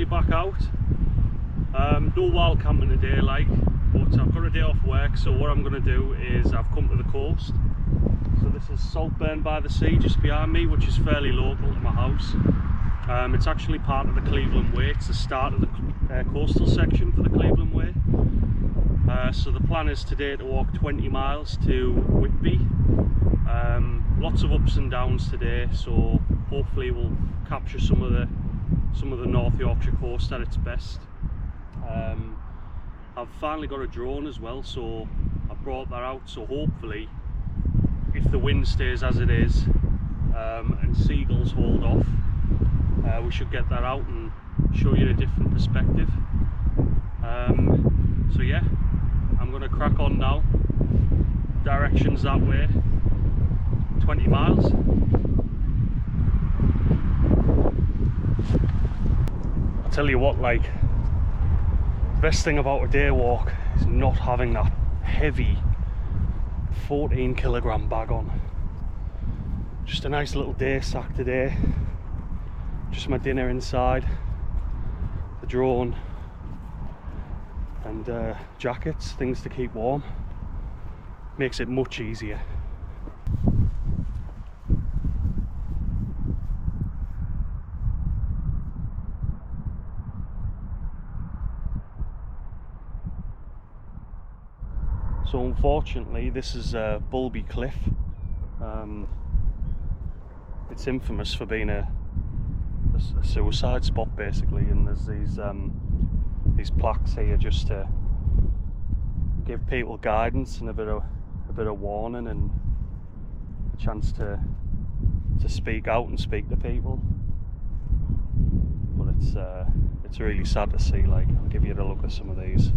finally back out. No wild camping today, but I've got a day off work, so what I'm going to do is I've come to the coast. So this is Saltburn by the sea just behind me, which is fairly local to my house. It's actually part of the Cleveland Way. It's the start of the coastal section for the Cleveland Way. So the plan is today to walk 20 miles to Whitby. Lots of ups and downs today, so hopefully we'll capture some of the North Yorkshire coast at its best. I've finally got a drone as well, so I brought that out, so hopefully if the wind stays as it is and seagulls hold off, we should get that out and show you a different perspective. So yeah, I'm going to crack on now. Directions that way, 20 miles. I'll tell you what, the best thing about a day walk is not having that heavy 14 kilogram bag on. Just a nice little day sack today. Just my dinner inside, the drone, and jackets, things to keep warm. Makes it much easier. So unfortunately this is Bulby Cliff. It's infamous for being a suicide spot basically, and there's these plaques here just to give people guidance and a bit of warning and a chance to speak out and speak to people. But it's really sad to see. I'll give you a look at some of these.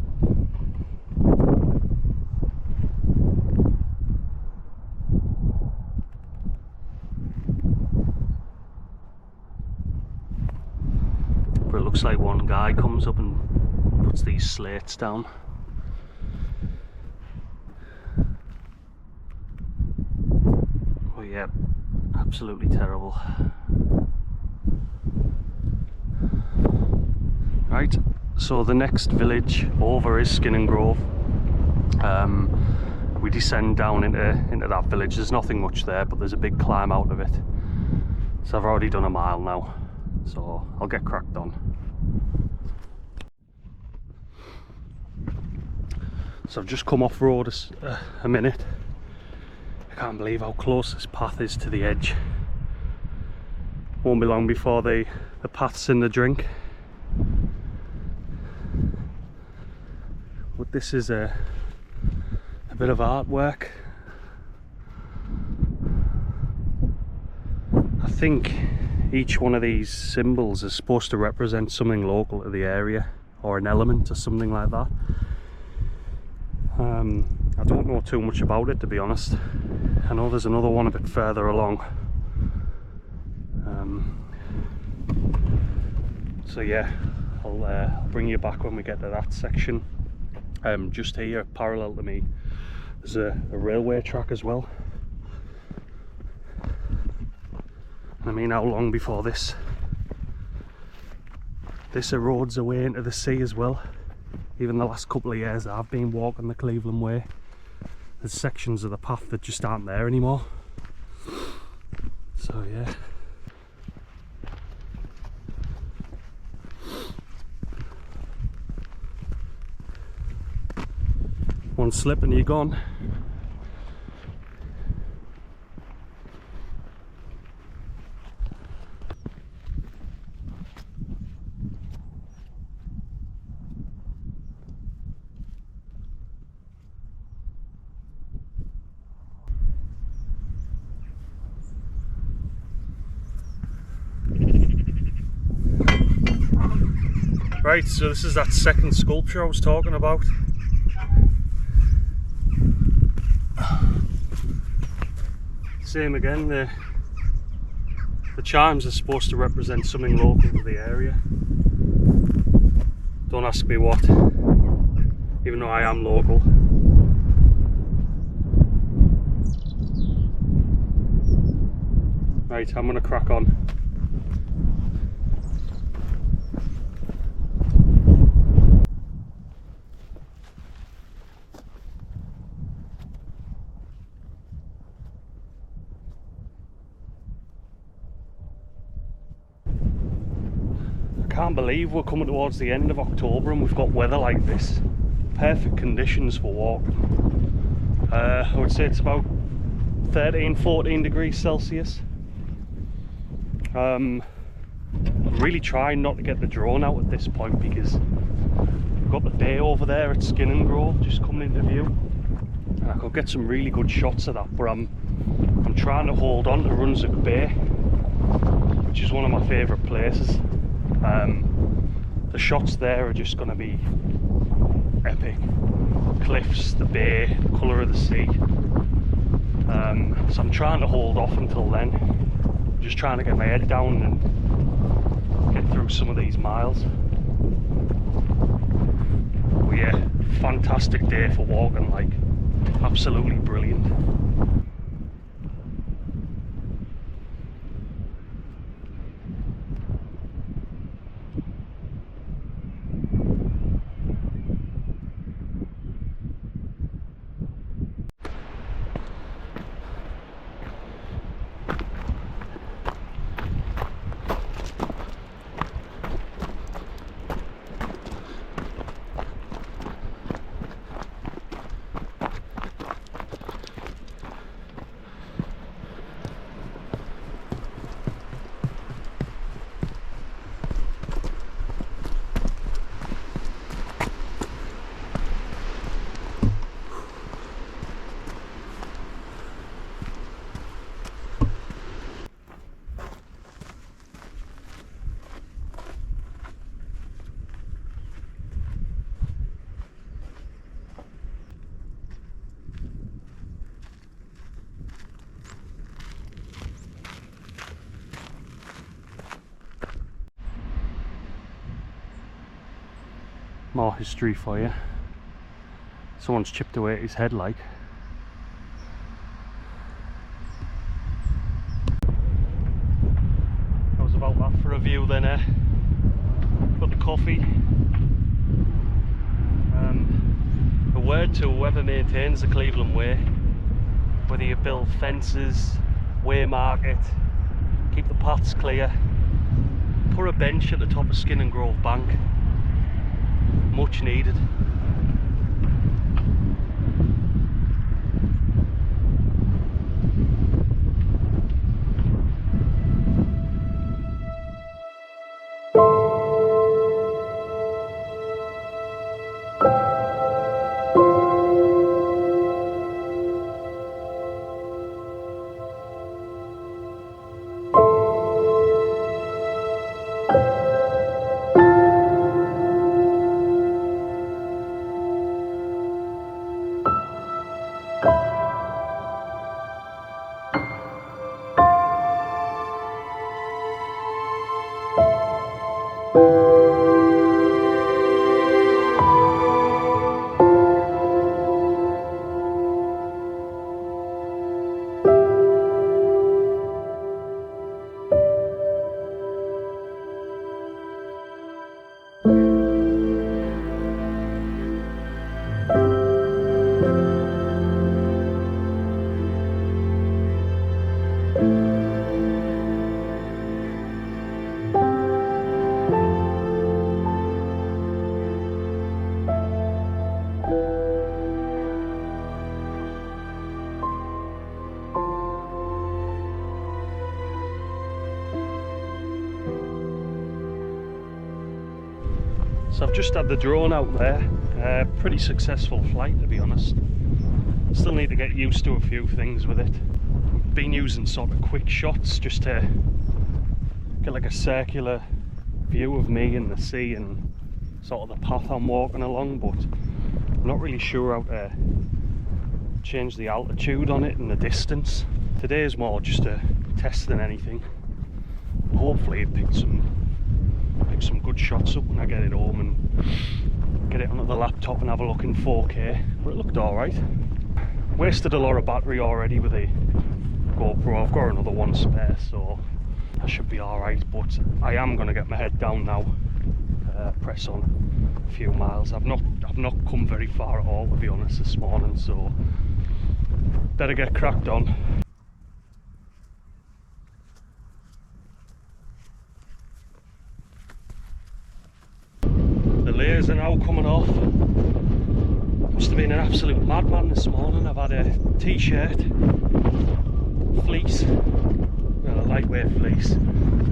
But it looks like one guy comes up and puts these slates down. Oh yeah, absolutely terrible. Right, so the next village over is Skinning Grove. We descend down into that village. There's nothing much there, but there's a big climb out of it. So I've already done a mile now, so I'll get cracked on. So I've just come off road a minute. I can't believe how close this path is to the edge. Won't be long before the path's in the drink. But this is a bit of artwork. I think each one of these symbols is supposed to represent something local to the area, or an element or something like that. I don't know too much about it, to be honest. I know there's another one a bit further along. So yeah, I'll bring you back when we get to that section. Just here, parallel to me, there's a railway track as well. I mean, how long before this erodes away into the sea as well? Even the last couple of years I've been walking the Cleveland Way, there's sections of the path that just aren't there anymore. So yeah. One slip and you're gone. Right, so this is that second sculpture I was talking about. Same again, the chimes are supposed to represent something local to the area. Don't ask me what, even though I am local. Right, I'm gonna crack on. can't believe we're coming towards the end of October and we've got weather like this. Perfect conditions for walking. I would say it's about 13-14 degrees Celsius. I'm really trying not to get the drone out at this point because we've got the bay over there at Skin and Grove just coming into view, and I could get some really good shots of that, but I'm trying to hold on to Runswick Bay, which is one of my favourite places. The shots there are just going to be epic. Cliffs, the bay, the colour of the sea. So I'm trying to hold off until then. I'm just trying to get my head down and get through some of these miles. But yeah, fantastic day for walking, like absolutely brilliant. More history for you. Someone's chipped away at his head like. That was about that for a view then, got the coffee. A word to whoever maintains the Cleveland Way, whether you build fences, waymark it, keep the paths clear, put a bench at the top of Skin and Grove Bank. Much needed. So I've just had the drone out there, pretty successful flight to be honest. Still need to get used to a few things with it. Been using sort of quick shots just to get like a circular view of me and the sea and sort of the path I'm walking along, but I'm not really sure how to change the altitude on it and the distance. Today is more just a test than anything. Hopefully it picks some good shots up when I get it home and get it onto the laptop and have a look in 4K, but it looked alright. Wasted a lot of battery already with the GoPro. I've got another one spare, so I should be alright, but I am going to get my head down now, press on a few miles. I've not come very far at all to be honest this morning, so better get cracked on. an absolute madman this morning. I've had a t-shirt, fleece, well, a lightweight fleece,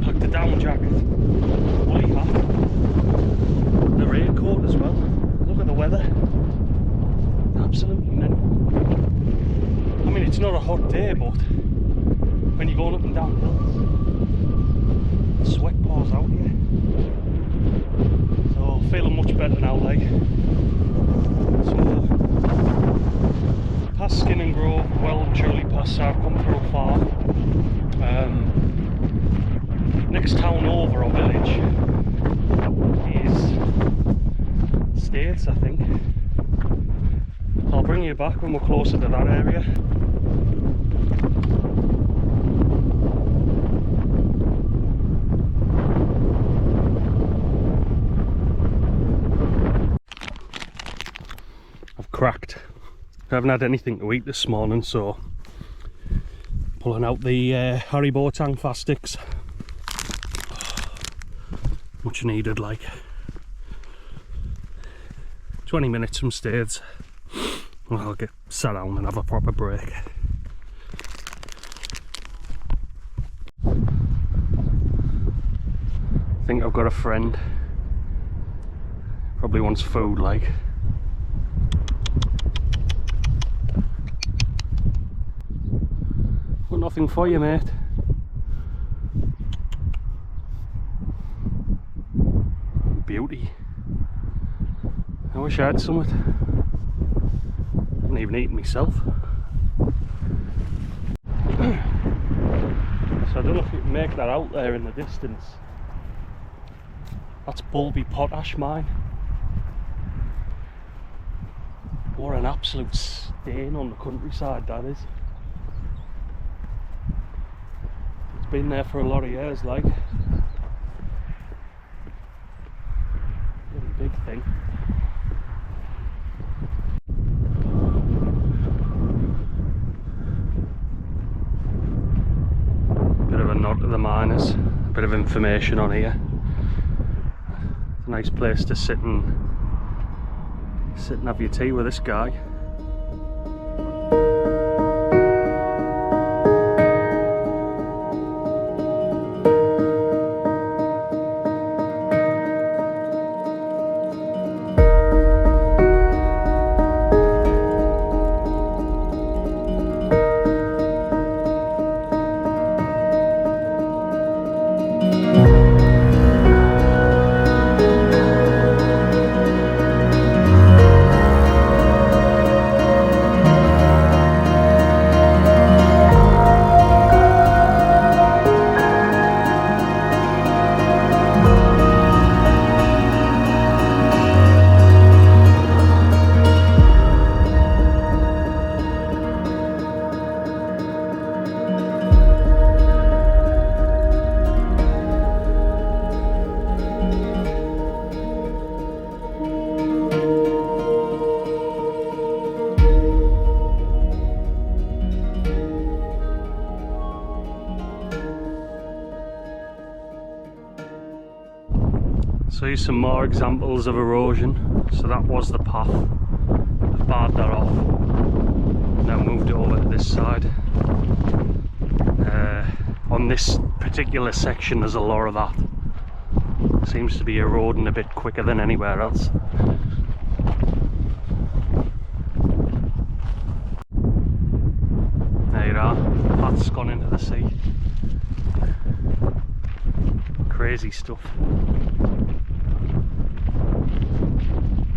packed a down jacket, woolly hat, and a raincoat as well. Look at the weather, absolutely mental. I mean, it's not a hot day, but when you're going up and down hills, the sweat pours out here. So feeling much better now, like. So past Skin and Grove, well and truly past, I've come through far. Next town over, or village, is Staithes, I think. I'll bring you back when we're closer to that area. I've cracked. I haven't had anything to eat this morning, so pulling out the Haribo Tang Fast Sticks. Much needed, like. 20 minutes from Staithes. Well, I'll get sat down and have a proper break. I think I've got a friend. Probably wants food, like. Got nothing for you, mate. Beauty. I wish I had something. I haven't even eaten myself. So I don't know if you can make that out there in the distance. That's Bulby Potash Mine. What an absolute stain on the countryside that is. It's been there for a lot of years, like. Really big thing. Bit of a nod to the miners, a bit of information on here. It's a nice place to sit and have your tea with this guy. So here's some more examples of erosion. So that was the path. I've barred that off. Now moved it over to this side. On this particular section there's a lot of that. Seems to be eroding a bit quicker than anywhere else. There you are, the path's gone into the sea. Crazy stuff.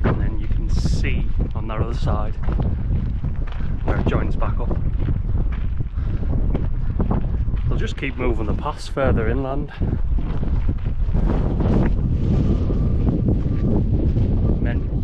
And then you can see on that other side where it joins back up. They'll just keep moving the paths further inland. Mental.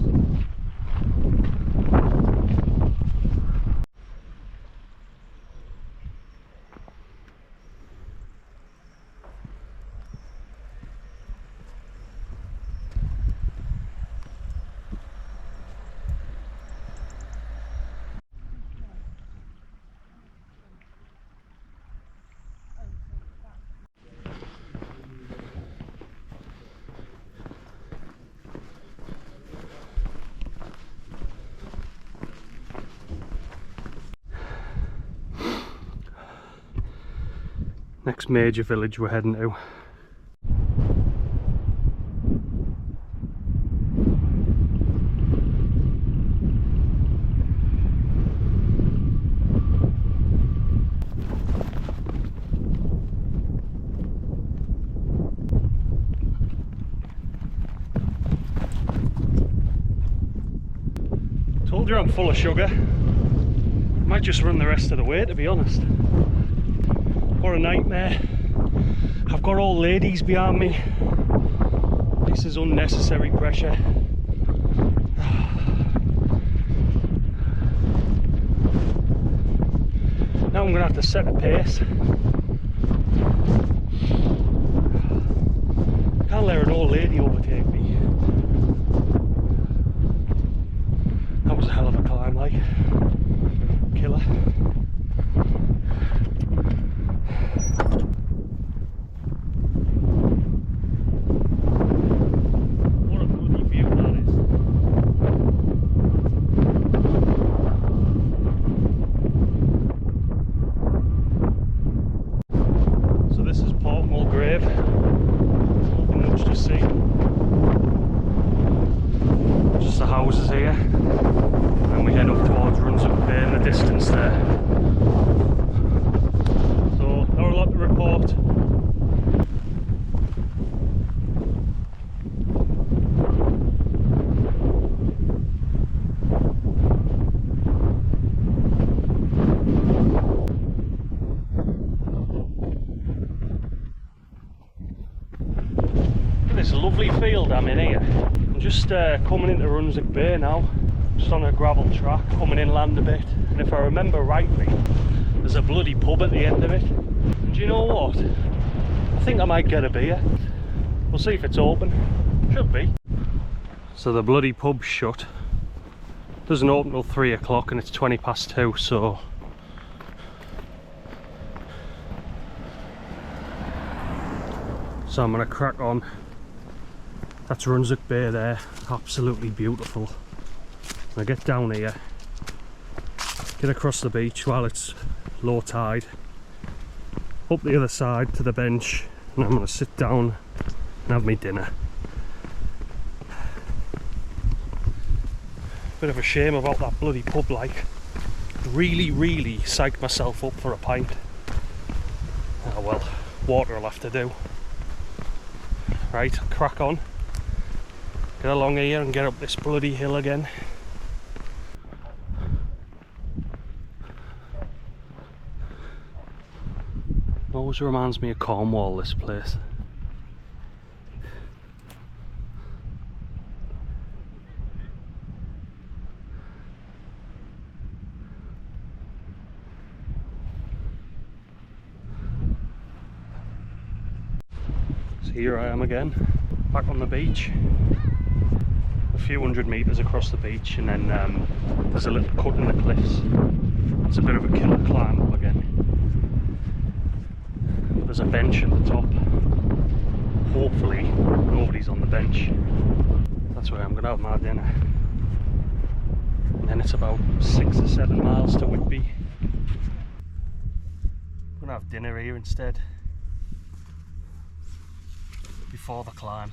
Next major village we're heading to. Told you I'm full of sugar. Might just run the rest of the way, to be honest. What a nightmare. I've got old ladies behind me. This is unnecessary pressure. Now I'm going to have to set a pace. Can't let an old lady overtake me. That was a hell of a climb, like. Killer. What a bloody view that is. So this is Port Mulgrave. Nothing much to see. Just the houses here. And we head up towards Runswick Bay in the distance there. So, not a lot to report. This lovely field I'm in here. I'm just coming into Runswick Bay now. Just on a gravel track, coming inland a bit, and if I remember rightly, there's a bloody pub at the end of it. And do you know what? I think I might get a beer. We'll see if it's open. Should be. So the bloody pub's shut. Doesn't open till 3 o'clock and it's 20 past 2, so... So I'm gonna crack on. That's Runswick Bay there, absolutely beautiful. I get down here, get across the beach while it's low tide, up the other side to the bench, and I'm going to sit down and have my dinner. Bit of a shame about that bloody pub, like. Really psyched myself up for a pint. Oh well, water will have to do. Right, crack on. Get along here and get up this bloody hill again. Always reminds me of Cornwall, this place. So here I am again, back on the beach. A few hundred metres across the beach, and then there's a little cut in the cliffs. It's a bit of a killer climb up again. There's a bench at the top. Hopefully nobody's on the bench. That's where I'm going to have my dinner. And then it's about 6 or 7 miles to Whitby. I'm going to have dinner here instead. Before the climb.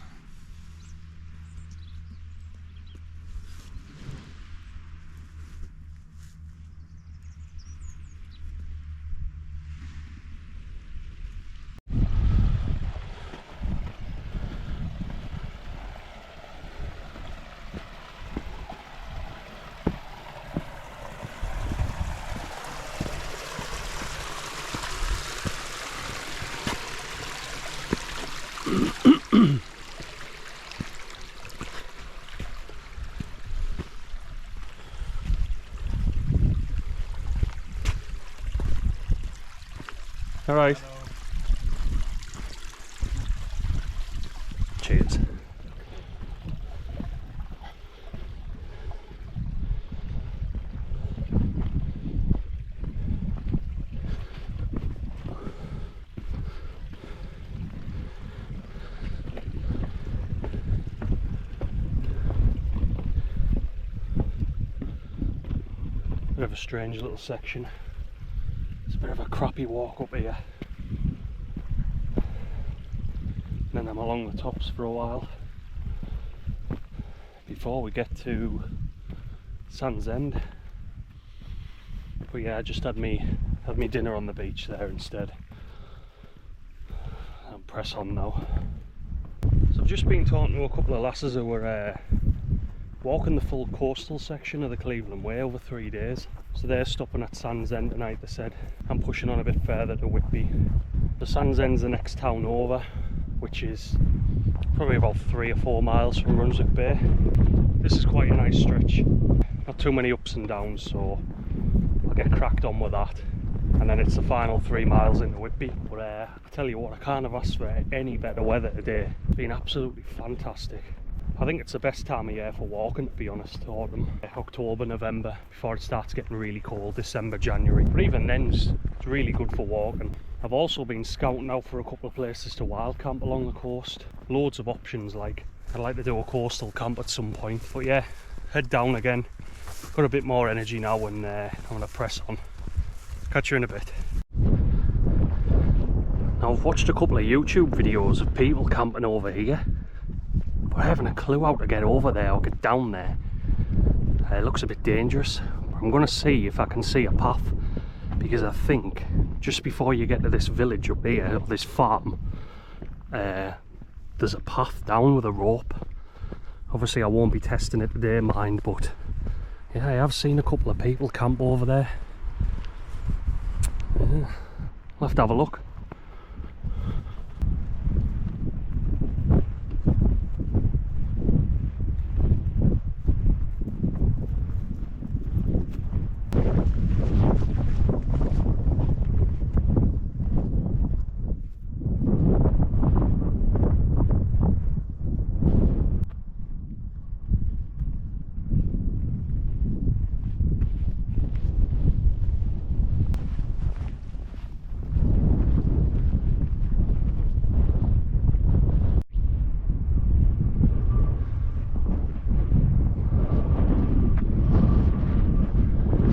All right. Hello. Cheers. Bit of a strange little section. It's a bit of a crappy walk up here. I'm along the tops for a while before we get to Sand's End. But yeah, I just had me dinner on the beach there instead. I'll press on now. So I've just been talking to a couple of lasses who were walking the full coastal section of the Cleveland Way over 3 days. So they're stopping at Sand's End tonight, they said. I'm pushing on a bit further to Whitby. The Sand's End's the next town over, which is probably about 3 or 4 miles from Brunswick Bay. This is quite a nice stretch. Not too many ups and downs, so I'll get cracked on with that. And then it's the final 3 miles into Whitby. But I tell you what, I can't have asked for any better weather today. It's been absolutely fantastic. I think it's the best time of year for walking, to be honest, autumn. October, November, before it starts getting really cold, December, January. But even then, it's really good for walking. I've also been scouting out for a couple of places to wild camp along the coast. Loads of options, like. I'd like to do a coastal camp at some point. But yeah, head down again. Got a bit more energy now and I'm going to press on. Catch you in a bit. Now I've watched a couple of YouTube videos of people camping over here. But I haven't a clue how to get over there or get down there. It looks a bit dangerous. I'm going to see if I can see a path, because I think just before you get to this village up here, or this farm, there's a path down with a rope. Obviously I won't be testing it today, mind, but yeah, I have seen a couple of people camp over there. Yeah, I'll have to have a look.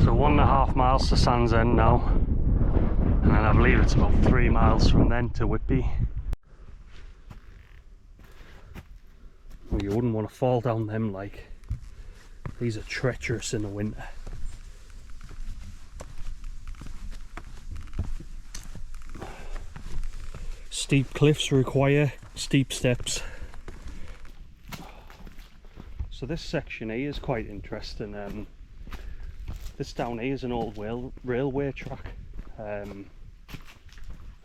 So 1.5 miles to Sand's End now, and then I believe it's about 3 miles from then to Whitby. Well, you wouldn't want to fall down them, like. These are treacherous in the winter. Steep cliffs require steep steps. So this section here is quite interesting. This down here is an old railway track. I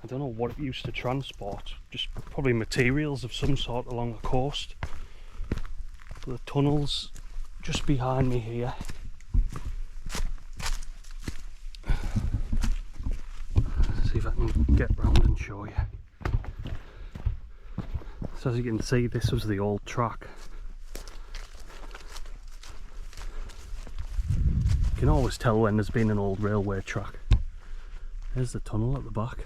don't know what it used to transport, just probably materials of some sort along the coast. The tunnel's just behind me here. See if I can get round and show you. So as you can see, this was the old track. You can always tell when there's been an old railway track. There's the tunnel at the back.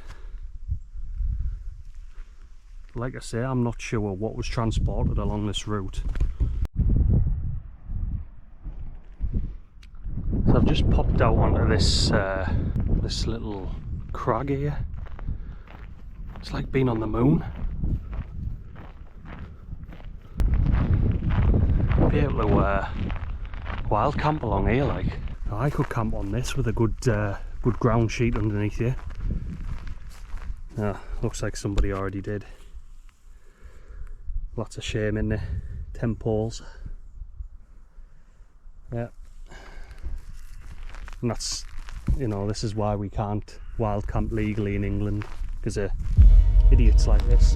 Like I say, I'm not sure what was transported along this route. So I've just popped out onto this this little crag here. It's like being on the moon. Be able to wild camp along here, like. I could camp on this with a good ground sheet underneath you. Looks like somebody already did. Lots of shame in there. 10 poles. Yeah. And that's, you know, this is why we can't wild camp legally in England, because of idiots like this.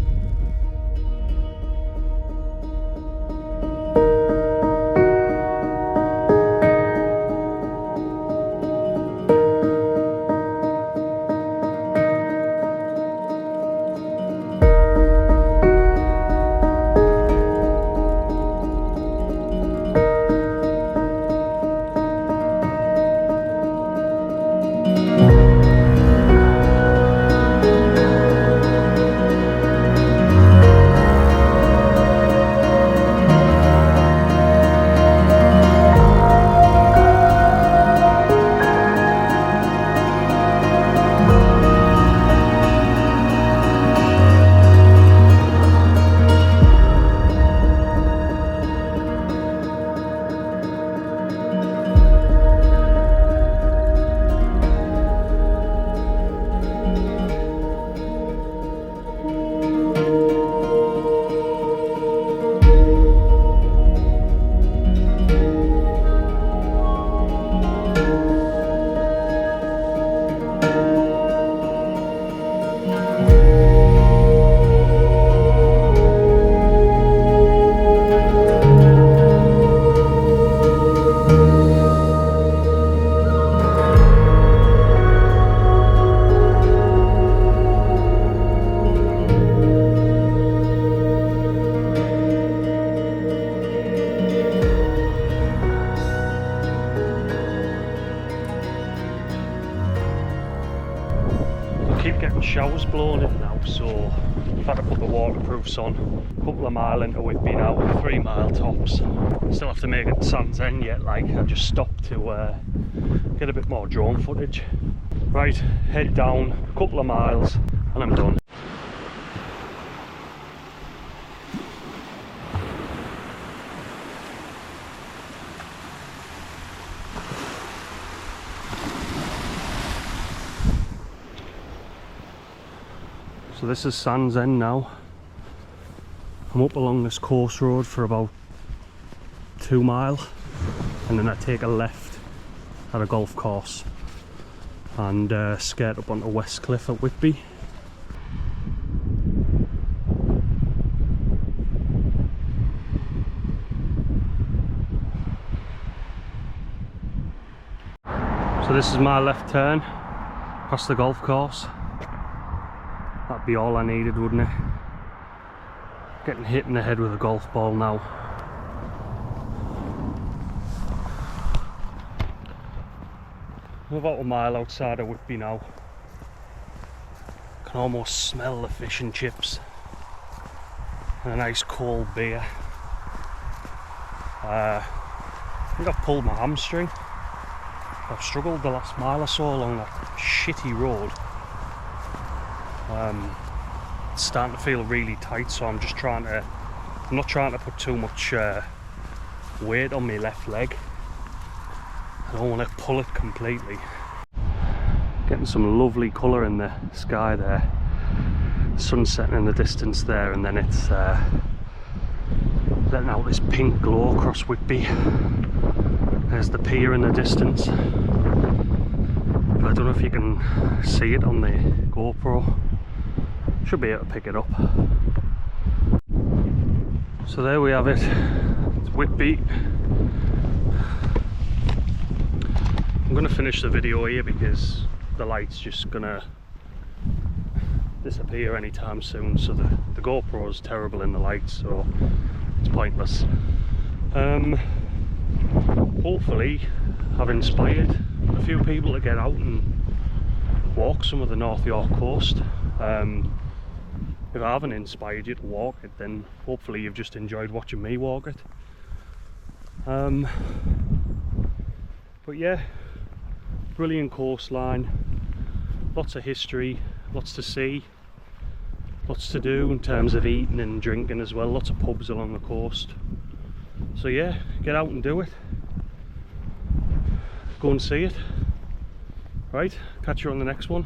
getting showers blown in now, so I've had to put the waterproofs on. A couple of mile into Whitby now, 3 mile tops. Still have to make it to Sands End yet, like I just stopped to get a bit more drone footage. Right, head down, a couple of miles and I'm done. So this is Sands End now. I'm up along this course road for about 2 mile and then I take a left at a golf course and skate up onto West Cliff at Whitby. So this is my left turn past the golf course. That'd be all I needed, wouldn't it? Getting hit in the head with a golf ball now. I'm about a mile outside of Whitby now. Can almost smell the fish and chips and a nice cold beer. I think I've pulled my hamstring. I've struggled the last mile or so along that shitty road. It's starting to feel really tight, so I'm just trying to, I'm not trying to put too much weight on my left leg. I don't want to pull it completely. Getting some lovely colour in the sky there. Sun setting in the distance there, and then it's letting out this pink glow across Whitby. There's the pier in the distance, but I don't know if you can see it on the GoPro. Should be able to pick it up. So there we have it. It's Whitby. I'm going to finish the video here because the light's just going to disappear anytime soon, so the GoPro is terrible in the light, so it's pointless. Hopefully I've inspired a few people to get out and walk some of the North York coast. If I haven't inspired you to walk it, then hopefully you've just enjoyed watching me walk it. But yeah, brilliant coastline, lots of history, lots to see, lots to do in terms of eating and drinking as well, lots of pubs along the coast. So yeah, get out and do it. Go and see it. Right, catch you on the next one.